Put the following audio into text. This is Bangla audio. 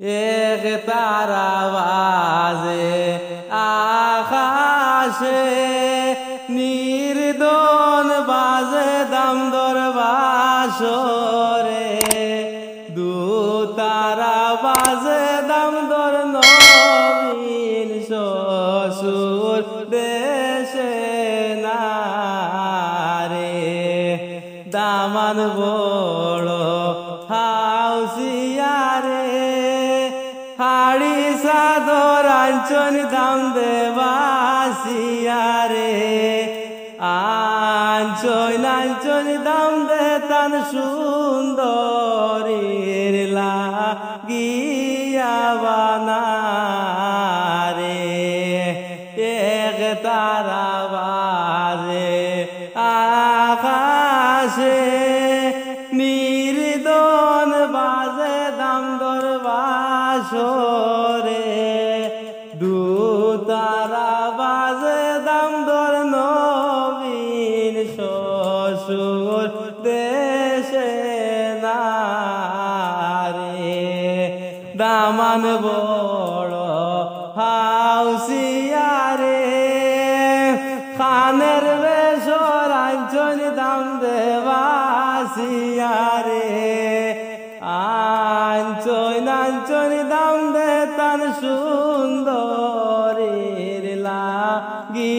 এক তারা বাজে আকাশে, নির্দন বাজে দামদর বাসরে, দু তারা বাজে দামদর নবীন শ্বশুর দেশে নারে। দামান বড় হাউসিয়ারে, হাড়ি সাদর আঞ্চন দাম দেবাসিয়ারে, আঞ্চন দাম দে তান সুন্দরীর লাগিয়া বানারে। এক তারা বাজে আকাশে, নির্দন বাজে দামদর বাসরে, দু তারা বাজে দামদর নবীন শ্বশুর দেশে নারে। দামান বড় হাউসিয়ারে, খানের বেশর আঞ্চল দাম দেবাসিয়ারে, আঞ্চল দাম দে তান সুন্দরীর লাগি